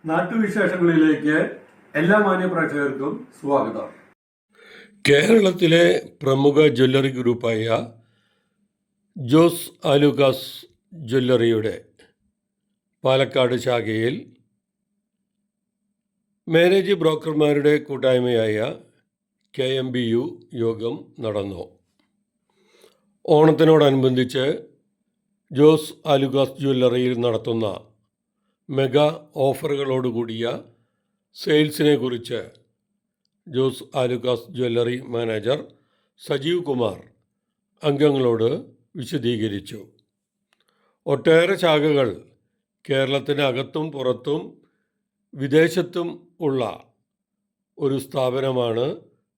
നാട്ടുവിശേഷങ്ങളിലേക്ക് എല്ലാ മാന്യ പ്രേക്ഷകർക്കും സ്വാഗതം. കേരളത്തിലെ പ്രമുഖ ജ്വല്ലറി ഗ്രൂപ്പായ ജോസ് ആലുക്കാസ് ജ്വല്ലറിയുടെ പാലക്കാട് ശാഖയിൽ മാരേജ് ബ്രോക്കർമാരുടെ കൂട്ടായ്മയായ KMBU യോഗം നടന്നു. ഓണത്തിനോടനുബന്ധിച്ച് ജോസ് ആലുക്കാസ് ജ്വല്ലറിയിൽ നടത്തുന്ന മെഗാ ഓഫറുകളോടുകൂടിയ സെയിൽസിനെ കുറിച്ച് ജോസ് ആലുക്കാസ് ജ്വല്ലറി മാനേജർ സജീവ് കുമാർ അംഗങ്ങളോട് വിശദീകരിച്ചു. ഒട്ടേറെ ശാഖകൾ കേരളത്തിനകത്തും പുറത്തും വിദേശത്തും ഉള്ള ഒരു സ്ഥാപനമാണ്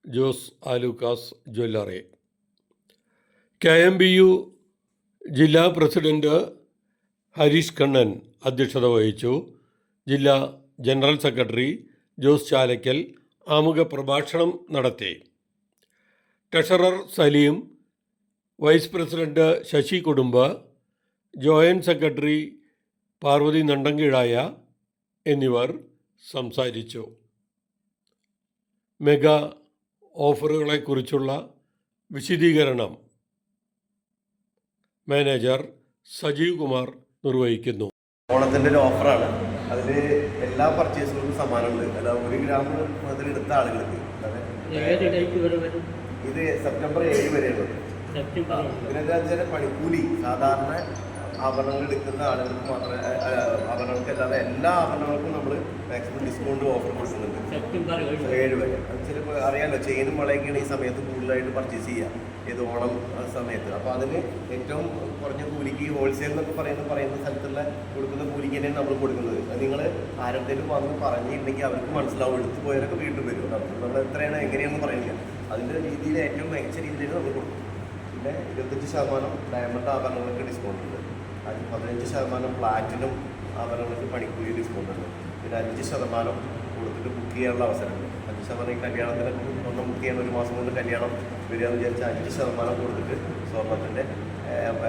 ജോസ് ആലുക്കാസ് ജ്വല്ലറി. KMBU ജില്ലാ പ്രസിഡന്റ് ഹരീഷ് കണ്ണൻ അധ്യക്ഷത വഹിച്ചു. ജില്ലാ ജനറൽ സെക്രട്ടറി ജോസ് ചാലക്കൽ ആമുഖ പ്രഭാഷണം നടത്തി. Treasurer Saleem, vice president Sasi കുടുംബ, ജോയിൻറ്റ് സെക്രട്ടറി പാർവതി നണ്ടങ്കീഴായ എന്നിവർ സംസാരിച്ചു. മെഗാ ഓഫറുകളെക്കുറിച്ചുള്ള വിശദീകരണം മാനേജർ സജീവ് കുമാർ നിർവഹിക്കുന്നു. ഓണത്തിൻ്റെ ഒരു ഓഫറാണ്. അതിൽ എല്ലാ പർച്ചേസുകൾക്കും സമ്മാനമുണ്ട്. അല്ല, 1 ഗ്രാം മുതലെടുത്ത ആളുകൾക്ക് ഇത് സെപ്റ്റംബർ 7 വരെയുള്ളത്. ഇതിനെന്താ വെച്ചാൽ പണിക്കൂലി സാധാരണ ആഭരണങ്ങൾ എടുക്കുന്ന ആളുകൾക്ക് മാത്രമേ, ആഭരണങ്ങൾക്കല്ലാതെ എല്ലാ ആഭരണങ്ങൾക്കും നമ്മൾ മാക്സിമം ഡിസ്കൗണ്ട് ഓഫർ കൊടുക്കുന്നുണ്ട്. 7 വരെ. ചിലപ്പോൾ അറിയാമല്ലോ, ചെയിനും വളയൊക്കെയാണ് ഈ സമയത്ത് കൂടുതലായിട്ട് പർച്ചേസ് ചെയ്യുക, ഏത് ഓണം സമയത്ത്. അപ്പോൾ അതിന് ഏറ്റവും കുറഞ്ഞ കൂലിക്ക് ഹോൾസെയിൽ എന്നൊക്കെ പറയുന്ന സ്ഥലത്തുള്ള കൊടുക്കുന്ന കൂലിക്ക് തന്നെയാണ് നമ്മൾ കൊടുക്കുന്നത്. അത് നിങ്ങൾ ആരെങ്കിലും വന്ന് പറഞ്ഞിട്ടുണ്ടെങ്കിൽ അവർക്ക് മനസ്സിലാവും. എടുത്തു പോയവരൊക്കെ വീണ്ടും വരും. നമ്മൾ എത്രയാണ് എങ്ങനെയാണെന്ന് പറയുന്നില്ല. അതിൻ്റെ രീതിയിൽ ഏറ്റവും മികച്ച രീതിയിൽ നമ്മൾ കൊടുക്കും. പിന്നെ 25% ഡയമണ്ട് ആഭരണങ്ങൾക്ക് ഡിസ്കൗണ്ട് ഉണ്ട്. 15% പ്ലാറ്റിനം ആഭരണങ്ങൾക്ക് പണിക്കൂലി ഡിസ്കൗണ്ട് ഉണ്ട്. പിന്നെ 5% കൊടുത്തിട്ട് ബുക്ക് ചെയ്യാനുള്ള അവസരമുണ്ട്. 5% ഈ കല്യാണത്തിനൊക്കെ ഒന്ന് ബുക്ക് ചെയ്യണം, 1 മാസം കൊണ്ട് കല്യാണം വരികയെന്ന് വിചാരിച്ചാൽ 5% കൊടുത്തിട്ട് സ്വർണ്ണത്തിൻ്റെ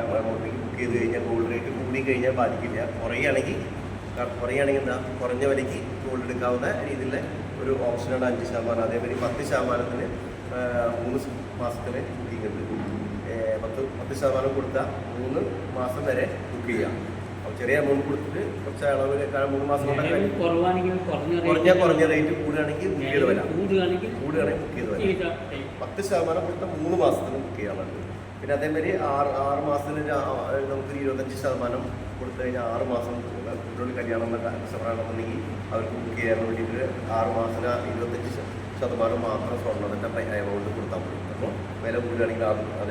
എമൗണ്ടിലേക്ക് ബുക്ക് ചെയ്ത് കഴിഞ്ഞാൽ ഗോൾഡ് റേറ്റ് കൂടി കഴിഞ്ഞാൽ ബാധിക്കില്ല. കുറയുകയാണെങ്കിൽ എന്താ, കുറഞ്ഞ വിലയ്ക്ക് ഗോൾഡ് എടുക്കാവുന്ന രീതിയിലുള്ള ഒരു ഓപ്ഷനാണ് 5%. അതേമാതിരി 10%-ന് 3 മാസത്തിന് ബുക്കിംഗ് ഉണ്ട്. 10% കൊടുത്താൽ 3 മാസം വരെ ബുക്ക് ചെയ്യാം. അപ്പോൾ ചെറിയ എമൗണ്ട് കൊടുത്തിട്ട് കുറച്ച് അളവ് 3 മാസം കൊണ്ട് കുറഞ്ഞ റേറ്റ് കൂടുകയാണെങ്കിൽ ബുക്ക് ചെയ്ത് വരാം. കൂടുകയാണെങ്കിൽ ബുക്ക് ചെയ്ത് വരാം. 10% കൊടുത്താൽ 3 മാസത്തിന് ബുക്ക് ചെയ്യാറുണ്ട്. പിന്നെ അതേമാതിരി 6 മാസത്തിന് നമുക്ക് 25% കൊടുത്തു കഴിഞ്ഞാൽ 6 മാസം കുട്ടികൾ കല്യാണം കസ്റ്റമറാണെന്നുണ്ടെങ്കിൽ അവർക്ക് ബുക്ക് ചെയ്യാൻ വേണ്ടിയിട്ട് 6 മാസത്തിന് 25% മാത്രം സ്വർണ്ണത്തിൻ്റെ എമൗണ്ട് കൊടുത്താൽ മതി. അപ്പോൾ വില കൂടുകയാണെങ്കിൽ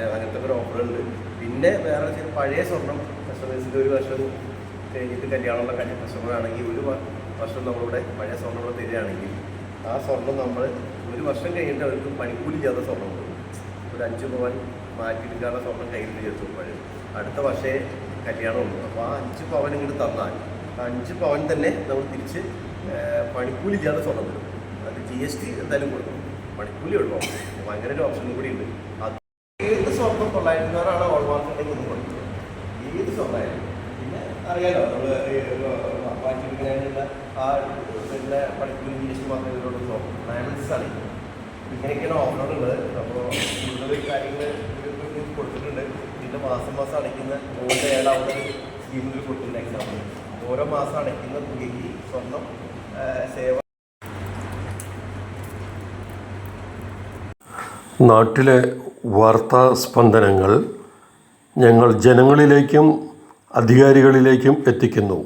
അങ്ങനത്തെ ഒരു ഓഫറുണ്ട്. പിന്നെ വേറെ ചില പഴയ സ്വർണം കസ്റ്റമേഴ്സിൻ്റെ 1 വർഷം കഴിഞ്ഞിട്ട് കല്യാണമുള്ള കസ്റ്റമറാണെങ്കിൽ 1 വർഷം നമ്മളിവിടെ പഴയ സ്വർണ്ണം ഇവിടെ തരികയാണെങ്കിൽ ആ സ്വർണം നമ്മൾ 1 വർഷം കഴിഞ്ഞിട്ട് അവർക്ക് പണിക്കൂലി ചെയ്യാത്ത സ്വർണ്ണം കൊടുക്കും. ഒരു 5 പവൻ മാറ്റിയെടുക്കാനുള്ള സ്വർണ്ണം കയ്യിൽ ചേർത്ത് പഴയ അടുത്ത വർഷേ കല്യാണമുള്ളൂ. അപ്പോൾ ആ 5 പവൻ ഇങ്ങോട്ട് തന്നാൽ 5 പവൻ തന്നെ നമ്മൾ തിരിച്ച് പണിക്കൂലി ചെയ്യാത്ത സ്വർണ്ണം തരും. അത് GST എന്തായാലും കൊടുക്കും, പണിക്കൂലി ഒഴിവാക്കും. ഭയങ്കര ഒരു ഓപ്ഷനും കൂടി ഉണ്ട്. അത് ഏത് സ്വർണ്ണം 900 ഓൾമാർക്ക് ഉണ്ടെങ്കിൽ ഒന്നും കൊടുക്കും, ഏത് സ്വർണ്ണമായാലും. പിന്നെ അറിയാലോ, നമ്മൾ മാറ്റിയെടുക്കാനുള്ള ആ പിന്നെ പണിക്കൂലി GST മാത്രമേ ഇതിലുള്ള ഡയമണ്ട്സ് ആണ്. ഇങ്ങനെയൊക്കെയാണ് ഓഫറുള്ളത്. അപ്പോൾ കൂടുതൽ കാര്യങ്ങൾ കൊടുത്തിട്ടുണ്ട്. ഇതിൻ്റെ മാസം അടയ്ക്കുന്ന ഗോൾഡ് 7ാമത് സ്കീമിൽ കൊടുത്തിട്ടുണ്ട്. എക്സാമ്പിൾ ഓരോ മാസം അടയ്ക്കുന്ന തുകയ്ക്ക് സ്വർണം സേവ. നാട്ടിലെ വാർത്താ സ്പന്ദനങ്ങൾ ഞങ്ങൾ ജനങ്ങളിലേക്കും അധികാരികളിലേക്കും എത്തിക്കുന്നു.